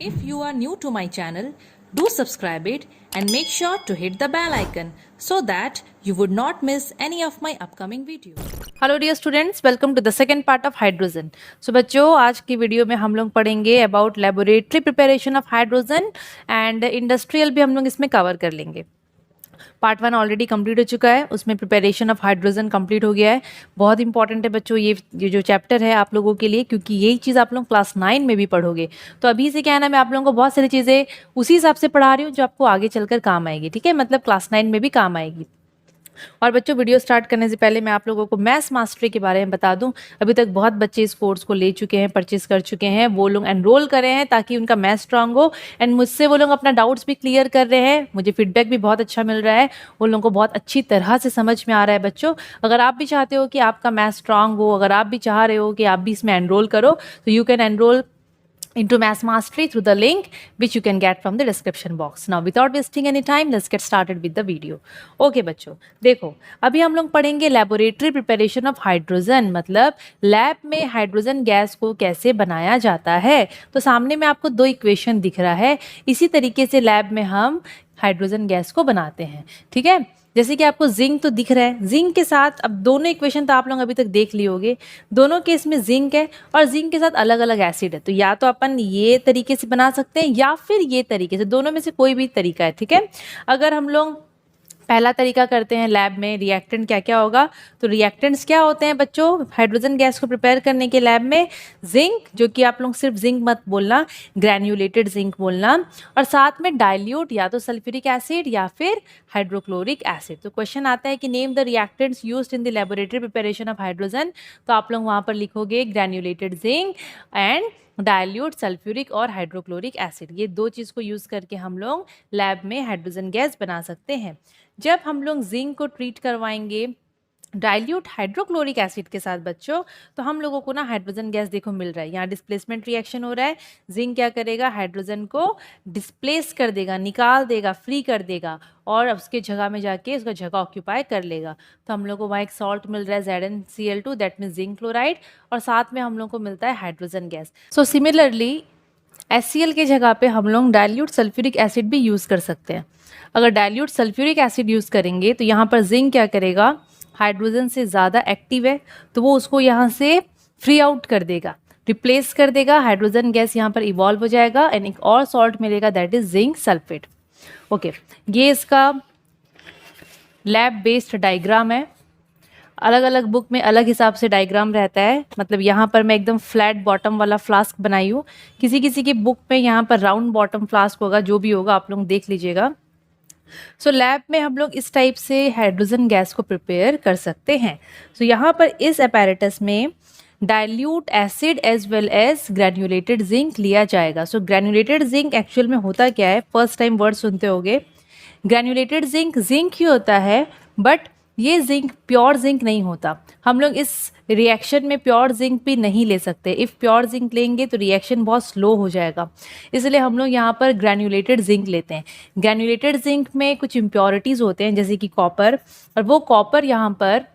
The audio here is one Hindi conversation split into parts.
If you are new to my channel, do subscribe it and make sure to hit the bell icon so that you would not miss any of my upcoming videos. Hello dear students, welcome to the second part of hydrogen. So बच्चों, आज की वीडियो में हम लोग पढ़ेंगे about laboratory preparation of hydrogen and industrial भी हम लोग इसमें कवर कर लेंगे। पार्ट 1 ऑलरेडी कंप्लीट हो चुका है, उसमें प्रिपरेशन ऑफ हाइड्रोजन कंप्लीट हो गया है। बहुत इंपॉर्टेंट है बच्चों ये जो चैप्टर है आप लोगों के लिए, क्योंकि यही चीज़ आप लोग क्लास 9 में भी पढ़ोगे। तो अभी से क्या है ना, मैं आप लोगों को बहुत सारी चीज़ें उसी हिसाब से पढ़ा रही हूँ जो आपको आगे चलकर काम आएगी। ठीक है, मतलब क्लास 9 में भी काम आएगी। और बच्चों, वीडियो स्टार्ट करने से पहले मैं आप लोगों को मैथ्स मास्टरी के बारे में बता दूं। अभी तक बहुत बच्चे इस कोर्स को ले चुके हैं, परचेस कर चुके हैं, वो लोग एनरोल करे हैं ताकि उनका मैथ स्ट्रांग हो। एंड मुझसे वो लोग अपना डाउट्स भी क्लियर कर रहे हैं, मुझे फीडबैक भी बहुत अच्छा मिल रहा है, उन लोगों को बहुत अच्छी तरह से समझ में आ रहा है। बच्चों, अगर आप भी चाहते हो कि आपका मैथ स्ट्रांग हो, अगर आप भी चाह रहे हो कि आप भी इसमें एनरोल करो, तो you can enrol into Maths Mastery through the link which you can get from the description box. Now without wasting any time, let's get started with the video. Okay बच्चों, देखो अभी हम लोग पढ़ेंगे लेबोरेटरी प्रिपरेशन ऑफ हाइड्रोजन, मतलब लैब में हाइड्रोजन गैस को कैसे बनाया जाता है। तो सामने में आपको दो इक्वेशन दिख रहा है, इसी तरीके से लैब में हम हाइड्रोजन गैस को बनाते हैं। ठीक है, जैसे कि आपको जिंक तो दिख रहा है, जिंक के साथ अब दोनों इक्वेशन तो आप लोग अभी तक देख लिए होंगे। दोनों केस में जिंक है और जिंक के साथ अलग अलग एसिड है, तो या तो अपन ये तरीके से बना सकते हैं या फिर ये तरीके से, दोनों में से कोई भी तरीका है। ठीक है, अगर हम लोग पहला तरीका करते हैं लैब में, रिएक्टेंट क्या क्या होगा, तो रिएक्टेंट्स क्या होते हैं बच्चों हाइड्रोजन गैस को प्रिपेयर करने के लैब में? जिंक, जो कि आप लोग सिर्फ जिंक मत बोलना, ग्रैन्युलेटेड जिंक बोलना, और साथ में डाइल्यूट या तो सल्फ्यूरिक एसिड या फिर हाइड्रोक्लोरिक एसिड। तो क्वेश्चन आता है कि name the reactants used in the laboratory preparation of hydrogen, तो आप लोग वहाँ पर लिखोगे granulated zinc and dilute sulphuric और हाइड्रोक्लोरिक एसिड। ये दो चीज़ को यूज़ करके हम लोग लैब में हाइड्रोजन गैस बना सकते हैं। जब हम लोग जिंक को ट्रीट करवाएंगे डाइल्यूट हाइड्रोक्लोरिक एसिड के साथ बच्चों, तो हम लोगों को ना हाइड्रोजन गैस देखो मिल रहा है। यहाँ डिस्प्लेसमेंट रिएक्शन हो रहा है, जिंक क्या करेगा, हाइड्रोजन को डिस्प्लेस कर देगा, निकाल देगा, फ्री कर देगा, और उसके जगह में जाके उसका जगह ऑक्यूपाई कर लेगा। तो हम लोग को वहाँ एक सॉल्ट मिल रहा है ZnCl2, that means zinc chloride, और साथ में हम लोग को मिलता है hydrogen gas. So similarly HCl के जगह पे हम लोग डाइल्यूट सल्फ्यूरिक एसिड भी यूज़ कर सकते हैं। अगर डाइल्यूट सल्फ्यूरिक एसिड यूज़ करेंगे तो यहाँ पर जिंक क्या करेगा, हाइड्रोजन से ज़्यादा एक्टिव है, तो वो उसको यहाँ से फ्री आउट कर देगा, रिप्लेस कर देगा, हाइड्रोजन गैस यहाँ पर इवॉल्व हो जाएगा एंड एक और सॉल्ट मिलेगा, that is zinc sulphate. Okay, ये इसका लैब बेस्ड डायग्राम है। अलग अलग बुक में अलग हिसाब से डायग्राम रहता है, मतलब यहाँ पर मैं एकदम फ्लैट बॉटम वाला फ्लास्क बनाई हूँ, किसी किसी की बुक में यहाँ पर राउंड बॉटम फ्लास्क होगा, जो भी होगा आप लोग देख लीजिएगा। सो लैब में हम लोग इस टाइप से हाइड्रोजन गैस को प्रिपेयर कर सकते हैं। सो यहाँ पर इस अपैरेटस में dilute acid as well as granulated zinc लिया जाएगा। सो ग्रैन्युलेटेड जिंक एक्चुअल में होता क्या है, फर्स्ट टाइम वर्ड सुनते होंगे। ग्रैन्युलेटेड जिंक जिंक ही होता है, बट ये जिंक प्योर जिंक नहीं होता। हम लोग इस रिएक्शन में प्योर जिंक भी नहीं ले सकते। इफ़ प्योर जिंक लेंगे तो रिएक्शन बहुत स्लो हो जाएगा, इसलिए हम लोग यहाँ पर ग्रैन्युलेटेड जिंक लेते हैं। ग्रैन्युलेटेड जिंक में कुछ इम्प्योरिटीज़ होते हैं, जैसे कि कॉपर, और वो कॉपर यहाँ पर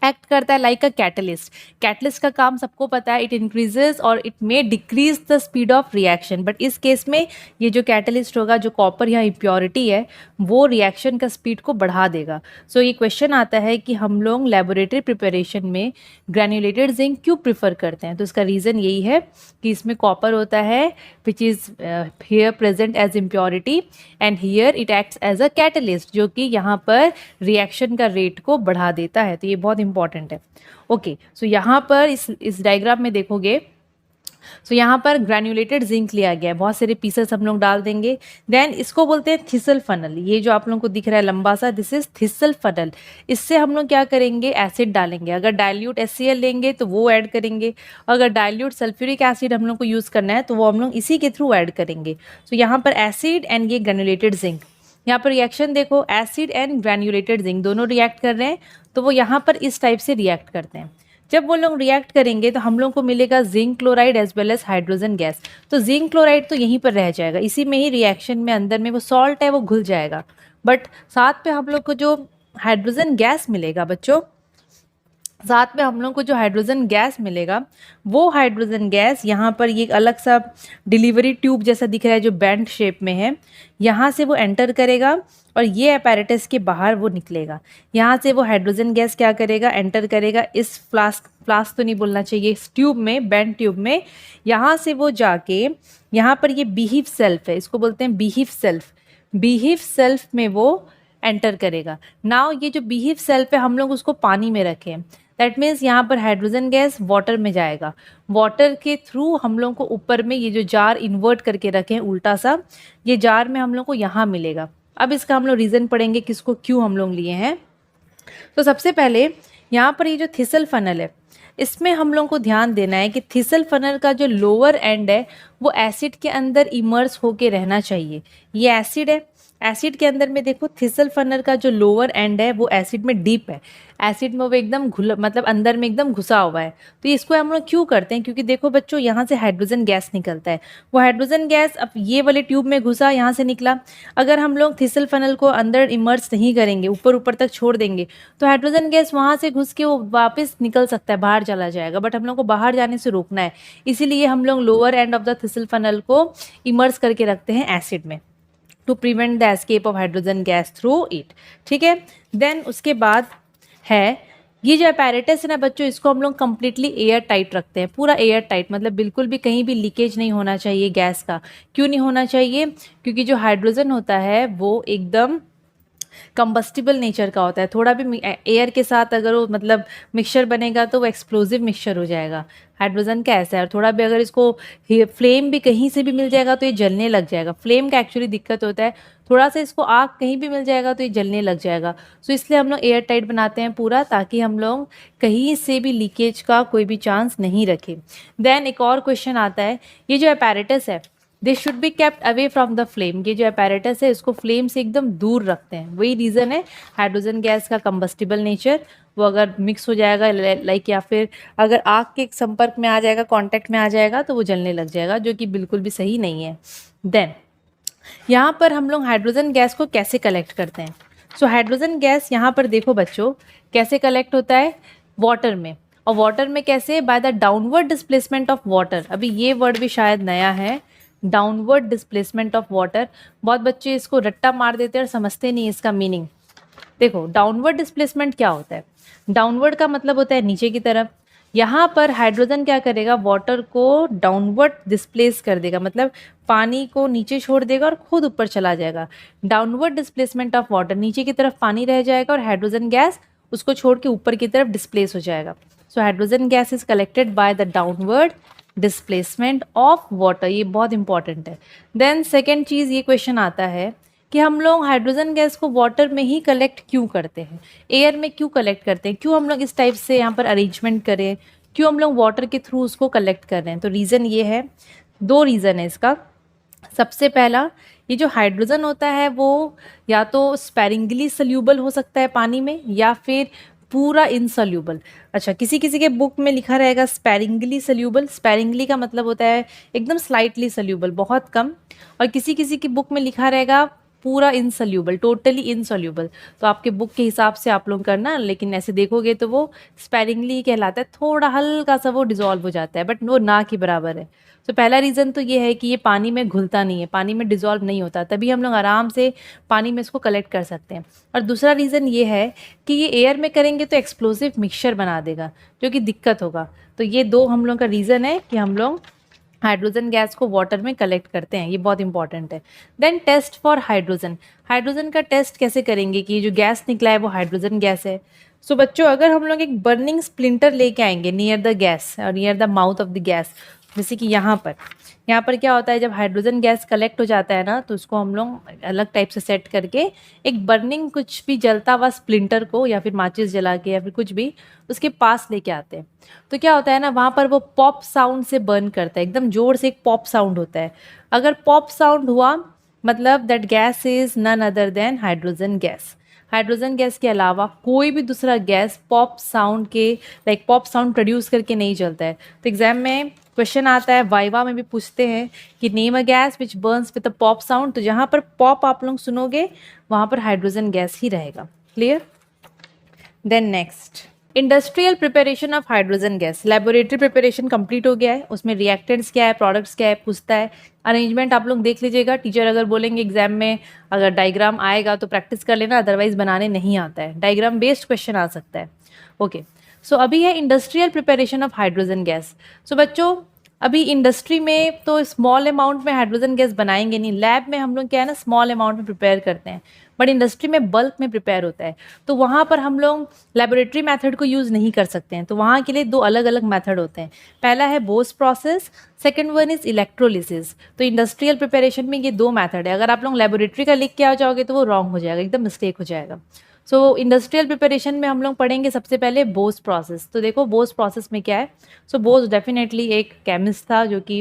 एक्ट करता है लाइक अ कैटलिस्ट। कैटलिस्ट का काम सबको पता है, इट इंक्रीजेज और it may decrease the speed of reaction, but इस केस में ये जो कैटलिस्ट होगा, जो कॉपर यहाँ इम्प्योरिटी है, वो रिएक्शन का स्पीड को बढ़ा देगा। सो ये क्वेश्चन आता है कि हम लोग लेबोरेटरी प्रिपरेशन में ग्रैन्युलेटेड जिंक क्यों प्रिफर करते हैं, तो इसका रीज़न यही है कि इसमें कॉपर होता है which is here present as impurity and here it acts as a catalyst, जो कि यहाँ पर रिएक्शन का रेट को बढ़ा देता है। तो ये बहुत इंपॉर्टेंट है। ओके, सो यहाँ पर इस डायग्राम में देखोगे, सो यहाँ पर ग्रैन्युलेटेड जिंक लिया गया है, बहुत सारे पीसेस हम लोग डाल देंगे। देन इसको बोलते हैं थिसल फनल, ये जो आप लोगों को दिख रहा है लंबा सा, दिस इज थिसल फनल। इससे हम लोग क्या करेंगे, एसिड डालेंगे। अगर डाइल्यूट HCl लेंगे तो वो ऐड करेंगे, अगर डाइल्यूट सल्फ्यूरिक एसिड हम लोग को यूज़ करना है तो वो हम लोग इसी के थ्रू ऐड करेंगे। सो यहाँ पर एसिड एंड ये ग्रैन्युलेटेड जिंक, यहाँ पर रिएक्शन देखो, एसिड एंड ग्रैन्युलेटेड जिंक दोनों रिएक्ट कर रहे हैं, तो वो यहाँ पर इस टाइप से रिएक्ट करते हैं। जब वो लोग रिएक्ट करेंगे तो हम लोग को मिलेगा zinc chloride as well as hydrogen gas. तो जिंक क्लोराइड तो यहीं पर रह जाएगा, इसी में ही रिएक्शन में अंदर में वो सॉल्ट है वो घुल जाएगा, बट साथ पे हम लोग को जो हाइड्रोजन गैस मिलेगा बच्चों, साथ में हम लोग को जो हाइड्रोजन गैस मिलेगा वो हाइड्रोजन गैस यहाँ पर ये एक अलग सा डिलीवरी ट्यूब जैसा दिख रहा है जो बैंड शेप में है, यहाँ से वो एंटर करेगा और ये अपैरेटस के बाहर वो निकलेगा। यहाँ से वो हाइड्रोजन गैस क्या करेगा, एंटर करेगा इस फ्लास्क तो नहीं बोलना चाहिए, इस ट्यूब में, बैंड ट्यूब में। यहाँ से वो जाके यहाँ पर ये बीहीफ सेल्फ है, इसको बोलते हैं बीहीफ सेल्फ। बीहीफ सेल्फ में वो एंटर करेगा। नाउ ये जो बीहीफ सेल्फ है हम लोग उसको पानी में रखें, दैट मीन्स यहाँ पर हाइड्रोजन गैस वाटर में जाएगा। वाटर के थ्रू हम लोग को ऊपर में ये जो जार इन्वर्ट करके रखें उल्टा सा, ये जार में हम लोग को यहाँ मिलेगा। अब इसका हम लोग रीज़न पढ़ेंगे किसको क्यों हम लोग लिए हैं। तो सबसे पहले यहाँ पर ये जो थिसल फनल है इसमें हम लोग को ध्यान देना है कि थिसल फनल का जो लोअर एंड है वो एसिड के अंदर इमर्स होके रहना चाहिए। ये एसिड है, एसिड के अंदर में देखो थिसल फनल का जो लोअर एंड है वो एसिड में डीप है, एसिड में वो एकदम मतलब अंदर में एकदम घुसा हुआ है। तो इसको हम लोग क्यों करते हैं, क्योंकि देखो बच्चों यहाँ से हाइड्रोजन गैस निकलता है, वो हाइड्रोजन गैस अब ये वाले ट्यूब में घुसा, यहाँ से निकला। अगर हम लोग थिसल फनल को अंदर इमर्स नहीं करेंगे, ऊपर ऊपर तक छोड़ देंगे, तो हाइड्रोजन गैस वहाँ से घुस के वो वापस निकल सकता है, बाहर चला जाएगा। बट हम लोग को बाहर जाने से रोकना है, इसीलिए हम लोग lower end of the thistle funnel को इमर्स करके रखते हैं एसिड में, to prevent the escape of hydrogen gas through it. ठीक है, देन उसके बाद है ये जो अपैरेटस है ना बच्चों, इसको हम लोग कम्प्लीटली एयर टाइट रखते हैं, पूरा एयर टाइट, मतलब बिल्कुल भी कहीं भी लीकेज नहीं होना चाहिए गैस का। क्यों नहीं होना चाहिए, क्योंकि जो हाइड्रोजन होता है वो एकदम कंबस्टिबल नेचर का होता है। थोड़ा भी एयर के साथ अगर वो मतलब मिक्सचर बनेगा तो वो एक्सप्लोजिव मिक्सचर हो जाएगा। हाइड्रोजन का ऐसा है, और थोड़ा भी अगर इसको फ्लेम भी कहीं से भी मिल जाएगा तो ये जलने लग जाएगा। फ्लेम का एक्चुअली दिक्कत होता है, थोड़ा सा इसको आग कहीं भी मिल जाएगा तो ये जलने लग जाएगा। सो इसलिए हम लोग एयर टाइट बनाते हैं पूरा, ताकि हम लोग कहीं से भी लीकेज का कोई भी चांस नहीं रखें। देन एक और क्वेश्चन आता है, ये जो अपैरेटस है this should be kept away from the flame. ये जो अपैरेटस है इसको फ्लेम से एकदम दूर रखते हैं, वही रीज़न है हाइड्रोजन गैस का कंबस्टिबल नेचर। वो अगर मिक्स हो जाएगा लाइक, या फिर अगर आग के संपर्क में आ जाएगा, कांटेक्ट में आ जाएगा, तो वो जलने लग जाएगा, जो कि बिल्कुल भी सही नहीं है। देन यहाँ पर हम लोग हाइड्रोजन गैस को कैसे कलेक्ट करते हैं। सो हाइड्रोजन गैस यहाँ पर देखो बच्चों कैसे कलेक्ट होता है, वाटर में। और वाटर में कैसे, by the downward displacement of water. अभी ये वर्ड भी शायद नया है, डाउनवर्ड डिस्प्लेसमेंट ऑफ वाटर। बहुत बच्चे इसको रट्टा मार देते हैं और समझते नहीं इसका मीनिंग। देखो डाउनवर्ड डिस्प्लेसमेंट क्या होता है, डाउनवर्ड का मतलब होता है नीचे की तरफ। यहाँ पर हाइड्रोजन क्या करेगा, वाटर को डाउनवर्ड डिस्प्लेस कर देगा, मतलब पानी को नीचे छोड़ देगा और खुद ऊपर चला जाएगा। डाउनवर्ड डिस्प्लेसमेंट ऑफ वाटर, नीचे की तरफ पानी रह जाएगा और हाइड्रोजन गैस उसको छोड़ के ऊपर की तरफ डिस्प्लेस हो जाएगा। So hydrogen gas is collected by the downward displacement of water, ये बहुत इंपॉर्टेंट है। देन सेकेंड चीज़ ये क्वेश्चन आता है कि हम लोग हाइड्रोजन गैस को वाटर में ही कलेक्ट क्यों करते हैं, एयर में क्यों कलेक्ट करते हैं, क्यों हम लोग इस टाइप से यहाँ पर अरेंजमेंट करें, क्यों हम लोग वाटर के थ्रू उसको कलेक्ट कर रहे हैं। तो रीज़न ये है, दो रीज़न है इसका। सबसे पहला, ये जो हाइड्रोजन होता है वो या तो स्पैरिंगली सल्यूबल हो सकता है पानी में, या फिर पूरा इनसल्यूबल। अच्छा, किसी किसी के बुक में लिखा रहेगा स्पैरिंगली सल्यूबल, स्पैरिंगली का मतलब होता है एकदम स्लाइटली सल्यूबल, बहुत कम। और किसी किसी की बुक में लिखा रहेगा पूरा इनसल्यूबल, टोटली इनसल्यूबल। तो आपके बुक के हिसाब से आप लोग करना, लेकिन ऐसे देखोगे तो वो स्पैरिंगली कहलाता है, थोड़ा हल्का सा वो डिजॉल्व हो जाता है, बट वो ना के बराबर है। तो पहला रीज़न तो ये है कि ये पानी में घुलता नहीं है, पानी में डिजॉल्व नहीं होता, तभी हम लोग आराम से पानी में इसको कलेक्ट कर सकते हैं। और दूसरा रीज़न ये है कि ये एयर में करेंगे तो एक्सप्लोसिव मिक्सचर बना देगा, जो कि दिक्कत होगा। तो ये दो हम लोग का रीज़न है कि हम लोग हाइड्रोजन गैस को वाटर में कलेक्ट करते हैं, ये बहुत इंपॉर्टेंट है। Then test for hydrogen, hydrogen का टेस्ट कैसे करेंगे कि ये जो गैस निकला है वो हाइड्रोजन गैस है। सो बच्चों, अगर हम लोग एक बर्निंग स्प्लिंटर लेके आएंगे नियर द गैस और near the mouth of the gas, जैसे कि यहाँ पर क्या होता है, जब हाइड्रोजन गैस कलेक्ट हो जाता है ना, तो उसको हम लोग अलग टाइप से सेट करके एक बर्निंग कुछ भी जलता हुआ स्प्लिंटर को, या फिर माचिस जला के, या फिर कुछ भी उसके पास लेके आते हैं। तो क्या होता है ना, वहाँ पर वो पॉप साउंड से बर्न करता है, एकदम जोर से एक पॉप साउंड होता है। अगर पॉप साउंड हुआ मतलब that gas is none other than hydrogen gas. Hydrogen gas के अलावा कोई भी दूसरा गैस पॉप साउंड के लाइक पॉप साउंड प्रोड्यूस करके नहीं चलता है। तो एग्जाम में क्वेश्चन आता है, वाइवा में भी पूछते हैं कि name a gas which Burns with a pop sound. तो जहाँ पर पॉप आप लोग सुनोगे वहाँ पर हाइड्रोजन गैस ही रहेगा। Clear? Then next, industrial preparation of hydrogen gas, laboratory preparation complete हो गया है, उसमें रिएक्टेंट्स क्या है, प्रोडक्ट्स क्या है पूछता है। अरेंजमेंट आप लोग देख लीजिएगा, टीचर अगर बोलेंगे एग्जाम में अगर डायग्राम आएगा तो प्रैक्टिस कर लेना, अदरवाइज बनाने नहीं आता है, डायग्राम बेस्ड क्वेश्चन आ सकता है। ओके, सो अभी है industrial preparation of hydrogen gas. So बच्चों अभी इंडस्ट्री में तो स्मॉल अमाउंट में हाइड्रोजन गैस बनाएंगे नहीं, लैब में हम लोग क्या है ना स्मॉल अमाउंट में प्रिपेयर करते हैं, बट इंडस्ट्री में बल्क में प्रिपेयर होता है, तो वहाँ पर हम लोग लेबोरेटरी मेथड को यूज़ नहीं कर सकते हैं। तो वहाँ के लिए दो अलग अलग मेथड होते हैं, पहला है Bose process, second one is electrolysis. तो इंडस्ट्रियल प्रिपरेशन में ये दो मेथड है, अगर आप लोग लेबोरेटरी का लिख के आ जाओगे तो वो रॉन्ग हो जाएगा, एकदम मिस्टेक हो जाएगा। सो इंडस्ट्रियल प्रिपरेशन में हम लोग पढ़ेंगे सबसे पहले बोस प्रोसेस। तो देखो बोस प्रोसेस में क्या है। सो बोस डेफिनेटली एक केमिस्ट था जो कि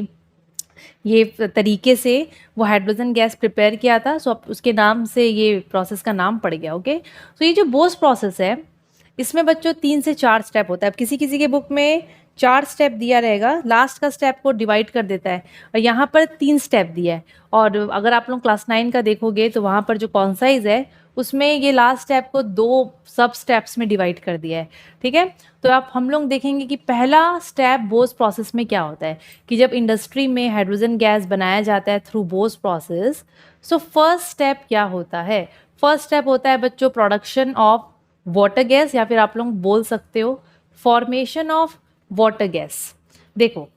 ये तरीके से वो हाइड्रोजन गैस प्रिपेयर किया था, सो अब उसके नाम से ये प्रोसेस का नाम पड़ गया। ओके, सो ये जो बोस प्रोसेस है इसमें बच्चों 3 से 4 स्टेप होता है। अब किसी किसी के बुक में 4 स्टेप दिया रहेगा, लास्ट का स्टेप को डिवाइड कर देता है, और यहाँ पर 3 स्टेप दिया है। और अगर आप लोग क्लास 9 का देखोगे तो वहाँ पर जो कॉन्साइज है उसमें ये लास्ट स्टेप को 2 सब स्टेप्स में डिवाइड कर दिया है। ठीक है, तो आप हम लोग देखेंगे कि पहला स्टेप बोस प्रोसेस में क्या होता है कि जब इंडस्ट्री में हाइड्रोजन गैस बनाया जाता है through Bose process, so first step क्या होता है। फर्स्ट स्टेप होता है बच्चों प्रोडक्शन ऑफ वाटर गैस, या फिर आप लोग बोल सकते हो फॉर्मेशन ऑफ वाटर गैस। देखो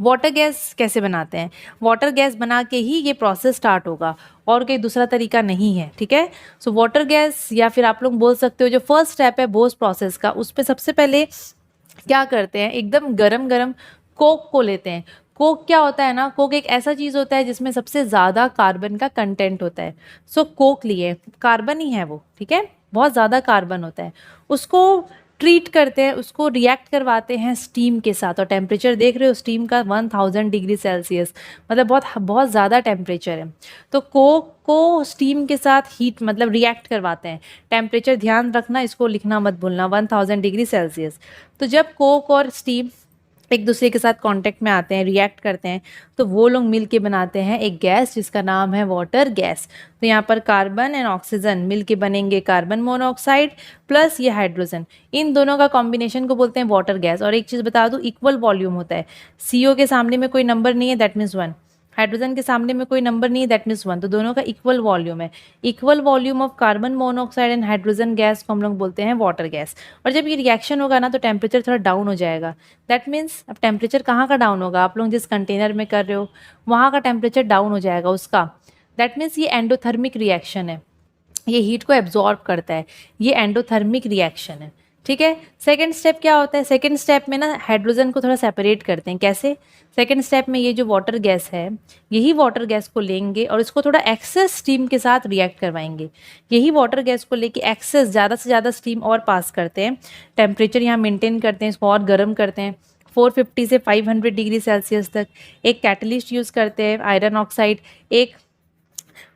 वाटर गैस कैसे बनाते हैं, वाटर गैस बना के ही ये प्रोसेस स्टार्ट होगा, और कोई दूसरा तरीका नहीं है। ठीक है, सो वाटर गैस या फिर आप लोग बोल सकते हो जो फर्स्ट स्टेप है बोस प्रोसेस का, उस पर सबसे पहले क्या करते हैं, एकदम गरम गरम कोक को लेते हैं। कोक क्या होता है ना, कोक एक ऐसा चीज़ होता है जिसमें सबसे ज़्यादा कार्बन का कंटेंट होता है। सो कोक लिए कार्बन ही है वो, ठीक है, बहुत ज़्यादा कार्बन होता है, उसको ट्रीट करते हैं, उसको रिएक्ट करवाते हैं स्टीम के साथ। और टेम्परेचर देख रहे हो स्टीम का 1000 डिग्री सेल्सियस, मतलब बहुत बहुत ज़्यादा टेम्परेचर है। तो कोक को स्टीम के साथ हीट मतलब रिएक्ट करवाते हैं। टेम्परेचर ध्यान रखना, इसको लिखना मत भूलना, 1000 डिग्री सेल्सियस। तो जब कोक और स्टीम एक दूसरे के साथ कांटेक्ट में आते हैं, रिएक्ट करते हैं, तो वो लोग मिल के बनाते हैं एक गैस जिसका नाम है वाटर गैस। तो यहाँ पर कार्बन एंड ऑक्सीजन मिल के बनेंगे कार्बन मोनोऑक्साइड प्लस ये हाइड्रोजन, इन दोनों का कॉम्बिनेशन को बोलते हैं वाटर गैस। और एक चीज़ बता दूँ, इक्वल वॉल्यूम होता है, CO के सामने में कोई नंबर नहीं है, दैट मीन्स 1, हाइड्रोजन के सामने में कोई नंबर नहीं है, दैट मीन्स 1, तो दोनों का इक्वल वॉल्यूम है। Equal volume of carbon monoxide and hydrogen gas को हम लोग बोलते हैं वाटर गैस। और जब ये रिएक्शन होगा ना तो टेम्परेचर थोड़ा डाउन हो जाएगा, दैट मीन्स अब टेम्परेचर कहाँ का डाउन होगा, आप लोग जिस कंटेनर में कर रहे हो वहाँ का टेम्परेचर डाउन हो जाएगा उसका, दैट मीन्स ये एंडोथर्मिक रिएक्शन है, ये हीट को एब्जॉर्ब करता है, ये एंडोथर्मिक रिएक्शन है। ठीक है, सेकंड स्टेप क्या होता है, सेकंड स्टेप में ना हाइड्रोजन को थोड़ा सेपरेट करते हैं। कैसे, सेकंड स्टेप में ये जो वाटर गैस है, यही वाटर गैस को लेंगे और इसको थोड़ा एक्सेस स्टीम के साथ रिएक्ट करवाएंगे। यही वाटर गैस को लेके एक्सेस ज़्यादा से ज़्यादा स्टीम और पास करते हैं, टेम्परेचर यहाँ मेंटेन करते हैं, इसको और गर्म करते हैं 450 से 500 डिग्री सेल्सियस तक। एक कैटलिस्ट यूज़ करते हैं आयरन ऑक्साइड, एक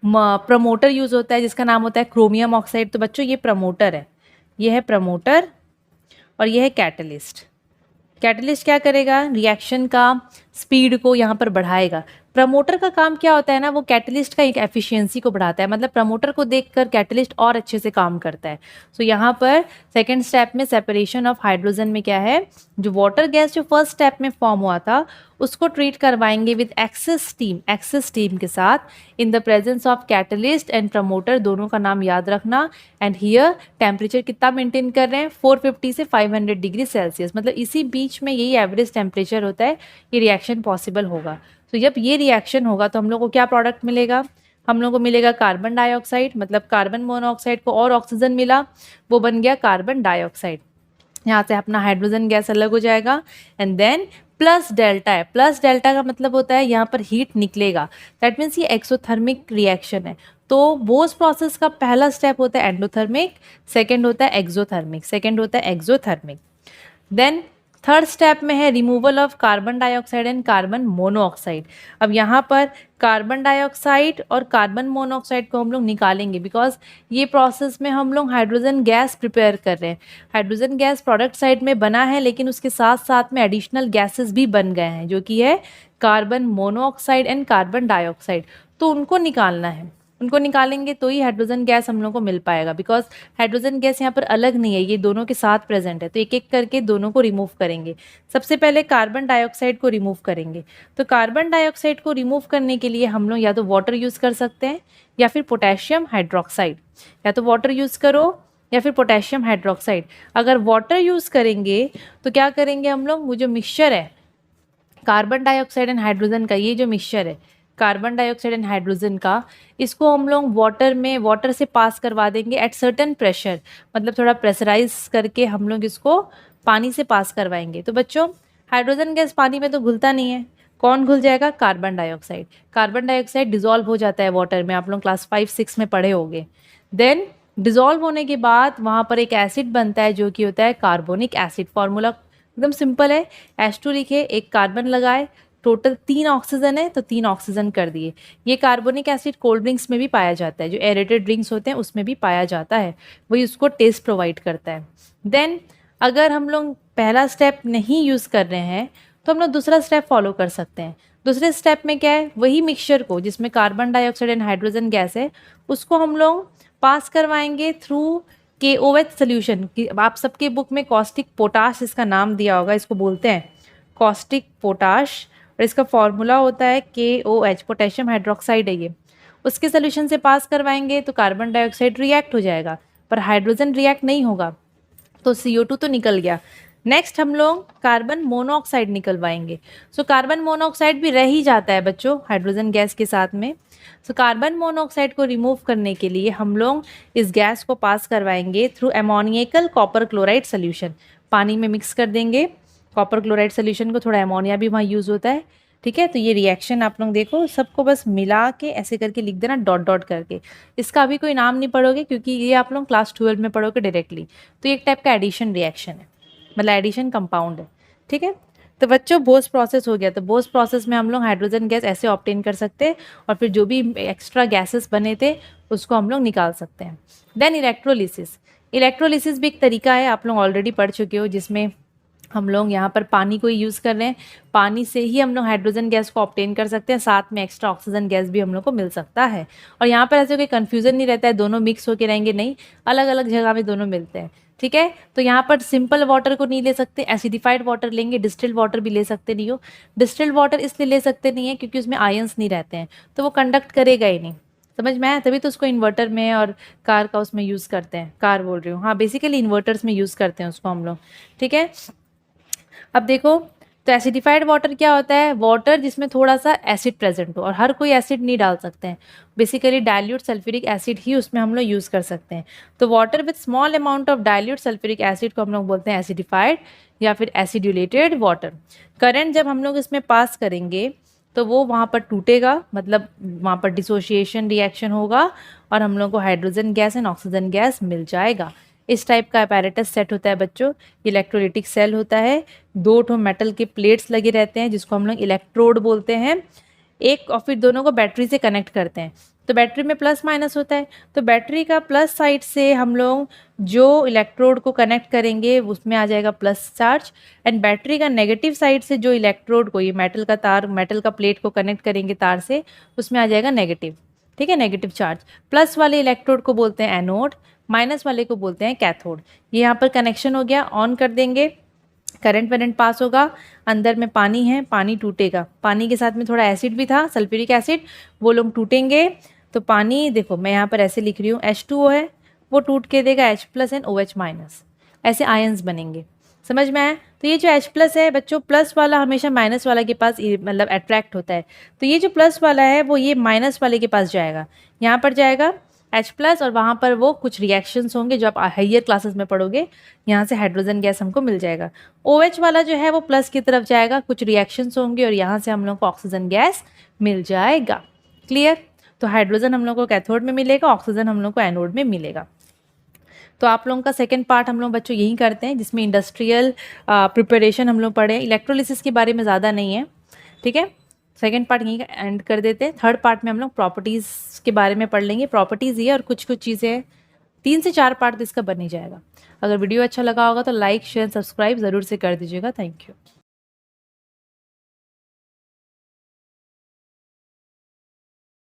प्रमोटर यूज़ होता है जिसका नाम होता है क्रोमियम ऑक्साइड। तो बच्चों ये प्रमोटर है, ये है प्रमोटर और ये है कैटलिस्ट। कैटलिस्ट क्या करेगा, रिएक्शन का स्पीड को यहाँ पर बढ़ाएगा। प्रमोटर का काम क्या होता है ना, वो कैटलिस्ट का एक एफिशिएंसी को बढ़ाता है, मतलब प्रमोटर को देखकर कैटलिस्ट और अच्छे से काम करता है। सो यहाँ पर सेकंड स्टेप में सेपरेशन ऑफ हाइड्रोजन में क्या है, जो वाटर गैस जो फर्स्ट स्टेप में फॉर्म हुआ था उसको ट्रीट करवाएंगे विद एक्सेस स्टीम के साथ in the presence of catalyst and promoter, दोनों का नाम याद रखना। एंड हियर टेम्परेचर कितना मेंटेन कर रहे हैं, 450 से 500 डिग्री सेल्सियस, मतलब इसी बीच में यही एवरेज टेम्परेचर होता है, ये रिएक्शन पॉसिबल होगा। तो जब ये रिएक्शन होगा तो हम लोग को क्या प्रोडक्ट मिलेगा, हम लोग को मिलेगा कार्बन डाइऑक्साइड, मतलब कार्बन मोनोऑक्साइड को और ऑक्सीजन मिला, वो बन गया कार्बन डाइऑक्साइड। यहाँ से अपना हाइड्रोजन गैस अलग हो जाएगा। एंड देन प्लस डेल्टा है, प्लस डेल्टा का मतलब होता है यहाँ पर हीट निकलेगा, दैट मीन्स ये एक्सोथर्मिक रिएक्शन है। तो बोस प्रोसेस का पहला स्टेप होता है एंडोथर्मिक, सेकेंड होता है एक्सोथर्मिक, देन थर्ड स्टेप में है removal of carbon dioxide and carbon monoxide. अब यहाँ पर कार्बन डाइऑक्साइड और कार्बन मोनोऑक्साइड को हम लोग निकालेंगे, बिकॉज ये प्रोसेस में हम लोग हाइड्रोजन गैस प्रिपेयर कर रहे हैं। हाइड्रोजन गैस प्रोडक्ट साइड में बना है, लेकिन उसके साथ साथ में एडिशनल गैसेस भी बन गए हैं जो कि है carbon monoxide and carbon dioxide, तो उनको निकालना है। उनको निकालेंगे तो ही हाइड्रोजन गैस हम लोग को मिल पाएगा, बिकॉज हाइड्रोजन गैस यहाँ पर अलग नहीं है, ये दोनों के साथ प्रेजेंट है। तो एक एक करके दोनों को रिमूव करेंगे। सबसे पहले कार्बन डाइऑक्साइड को रिमूव करेंगे। तो कार्बन डाइऑक्साइड को रिमूव करने के लिए हम लोग या तो वाटर यूज़ कर सकते हैं या फिर पोटेशियम हाइड्रोक्साइड। या तो वाटर यूज़ करो या फिर पोटेशियम हाइड्रोक्साइड। अगर वाटर यूज़ करेंगे तो क्या करेंगे हम लोग, वो जो मिक्सचर है कार्बन डाइऑक्साइड एंड हाइड्रोजन का, ये जो मिक्सचर है कार्बन डाइऑक्साइड एंड हाइड्रोजन का, इसको हम लोग वाटर से पास करवा देंगे एट सर्टेन प्रेशर, मतलब थोड़ा प्रेशराइज करके हम लोग इसको पानी से पास करवाएंगे। तो बच्चों हाइड्रोजन गैस पानी में तो घुलता नहीं है, कौन घुल जाएगा, carbon dioxide. Carbon dioxide dissolve हो जाता है वाटर में, आप लोग क्लास 5-6 में पढ़े होंगे। देन डिजोल्व होने के बाद वहाँ पर एक एसिड बनता है जो कि होता है कार्बोनिक एसिड। फॉर्मूला एकदम सिंपल है, H2 लिखे, एक कार्बन लगाए, टोटल 3 ऑक्सीजन है तो 3 ऑक्सीजन कर दिए। ये कार्बोनिक एसिड कोल्ड ड्रिंक्स में भी पाया जाता है, जो एरेटेड ड्रिंक्स होते हैं उसमें भी पाया जाता है, वही उसको टेस्ट प्रोवाइड करता है। देन अगर हम लोग पहला स्टेप नहीं यूज़ कर रहे हैं तो हम लोग दूसरा स्टेप फॉलो कर सकते हैं। दूसरे स्टेप में क्या है, वही मिक्सचर को जिसमें carbon dioxide and hydrogen gas है उसको हम लोग पास करवाएंगे थ्रू KOH सोल्यूशन। आप सबके बुक में कॉस्टिक पोटाश इसका नाम दिया होगा, इसको बोलते हैं कॉस्टिक पोटाश, और इसका फॉर्मूला होता है KOH, पोटेशियम हाइड्रोक्साइड है ये। उसके सोल्यूशन से पास करवाएंगे तो कार्बन डाइऑक्साइड रिएक्ट हो जाएगा, पर हाइड्रोजन रिएक्ट नहीं होगा, तो CO2 तो निकल गया। नेक्स्ट हम लोग कार्बन मोनोऑक्साइड निकलवाएंगे। सो कार्बन मोनोऑक्साइड भी रह ही जाता है बच्चों हाइड्रोजन गैस के साथ में। सो कार्बन मोनोऑक्साइड को रिमूव करने के लिए हम लोग इस गैस को पास करवाएंगे थ्रू एमोनियकल कॉपर क्लोराइड सोल्यूशन। पानी में मिक्स कर देंगे कॉपर क्लोराइड सोल्यूशन को, थोड़ा अमोनिया भी वहाँ यूज़ होता है, ठीक है। तो ये रिएक्शन आप लोग देखो, सबको बस मिला के ऐसे करके लिख देना डॉट डॉट करके। इसका अभी कोई नाम नहीं पढ़ोगे क्योंकि ये आप लोग क्लास 12 में पढ़ोगे डायरेक्टली। तो ये एक टाइप का एडिशन रिएक्शन है, मतलब एडिशन कंपाउंड है, ठीक है। तो बच्चों बोस प्रोसेस हो गया। तो बोस प्रोसेस में हम लोग हाइड्रोजन गैस ऐसे ऑब्टेन कर सकते हैं और फिर जो भी एक्स्ट्रा गैसेस बने थे उसको हम लोग निकाल सकते हैं। Then electrolysis. इलेक्ट्रोलिसिस भी एक तरीका है, आप लोग ऑलरेडी पढ़ चुके हो, जिसमें हम लोग यहाँ पर पानी को यूज़ कर रहे हैं। पानी से ही हम लोग हाइड्रोजन गैस को ऑब्टेन कर सकते हैं, साथ में एक्स्ट्रा ऑक्सीजन गैस भी हम लोग को मिल सकता है। और यहाँ पर ऐसे कोई कन्फ्यूज़न नहीं रहता है दोनों मिक्स होके रहेंगे, नहीं, अलग अलग जगह में दोनों मिलते हैं, ठीक है। तो यहाँ पर सिंपल वाटर को नहीं ले सकते, एसिडिफाइड वाटर लेंगे। डिस्टिल्ड वाटर भी ले सकते नहीं हो। डिस्टिल्ड वाटर इसलिए ले सकते नहीं है क्योंकि उसमें आयंस नहीं रहते हैं, तो वो कंडक्ट करेगा ही नहीं, समझ में आया। तभी तो उसको इन्वर्टर में और कार का उसमें यूज़ करते हैं, कार बोल रही हूँ, हाँ बेसिकली इन्वर्टर्स में यूज़ करते हैं उसको हम लोग, ठीक है। अब देखो, तो एसिडिफाइड वाटर क्या होता है, वाटर जिसमें थोड़ा सा एसिड प्रेजेंट हो, और हर कोई एसिड नहीं डाल सकते हैं, बेसिकली डाइल्यूट सल्फ्यूरिक एसिड ही उसमें हम लोग यूज़ कर सकते हैं। तो water with small amount of dilute sulphuric acid को हम लोग बोलते हैं एसिडिफाइड या फिर एसिड्यूलेटेड वाटर। करंट जब हम लोग इसमें पास करेंगे तो वो वहाँ पर टूटेगा, मतलब वहाँ पर डिसोसिएशन रिएक्शन होगा और हम लोग को hydrogen gas and oxygen gas मिल जाएगा। इस टाइप का अपैरेटस सेट होता है बच्चों। इलेक्ट्रोलिटिक सेल होता है, 2 ठो मेटल के प्लेट्स लगे रहते हैं जिसको हम लोग इलेक्ट्रोड बोलते हैं, एक और फिर दोनों को बैटरी से कनेक्ट करते हैं। तो बैटरी में प्लस माइनस होता है, तो बैटरी का प्लस साइड से हम लोग जो इलेक्ट्रोड को कनेक्ट करेंगे उसमें आ जाएगा प्लस चार्ज, एंड बैटरी का नेगेटिव साइड से जो इलेक्ट्रोड को, ये मेटल का तार, मेटल का प्लेट को कनेक्ट करेंगे तार से, उसमें आ जाएगा नेगेटिव, ठीक है, नेगेटिव चार्ज। प्लस वाले इलेक्ट्रोड को बोलते हैं एनोड, माइनस वाले को बोलते हैं कैथोड। ये यहाँ पर कनेक्शन हो गया, ऑन कर देंगे, करंट पास होगा, अंदर में पानी है, पानी टूटेगा, पानी के साथ में थोड़ा एसिड भी था, सल्फ्यूरिक एसिड, वो लोग टूटेंगे। तो पानी देखो मैं यहाँ पर ऐसे लिख रही हूँ, H2O है, वो टूट के देगा H+ एंड OH-, ऐसे आयंस बनेंगे, समझ में आया। तो ये जो H+ है बच्चों, प्लस वाला हमेशा माइनस वाला के पास मतलब अट्रैक्ट होता है, तो ये जो प्लस वाला है वो ये माइनस वाले के पास जाएगा, यहाँ पर जाएगा H+, और वहाँ पर वो कुछ रिएक्शंस होंगे जो आप हायर क्लासेस में पढ़ोगे, यहाँ से हाइड्रोजन गैस हमको मिल जाएगा। OH वाला जो है वो प्लस की तरफ जाएगा, कुछ रिएक्शंस होंगे और यहाँ से हम लोग को ऑक्सीजन गैस मिल जाएगा। क्लियर। तो हाइड्रोजन हम लोग को कैथोड में मिलेगा, ऑक्सीजन हम लोग को एनोड में मिलेगा। तो आप लोगों का सेकंड पार्ट हम लोग बच्चों यही करते हैं, जिसमें इंडस्ट्रियल प्रिपरेशन हम लोग पढ़े। इलेक्ट्रोलिसिस के बारे में ज़्यादा नहीं है, ठीक है। सेकंड पार्ट यहीं एंड कर देते हैं। थर्ड पार्ट में हम लोग प्रॉपर्टीज़ के बारे में पढ़ लेंगे। प्रॉपर्टीज़ ये और कुछ कुछ चीज़ें हैं, 3 से 4 पार्ट तो इसका बन ही जाएगा। अगर वीडियो अच्छा लगा होगा तो लाइक शेयर सब्सक्राइब ज़रूर से कर दीजिएगा। Thank you.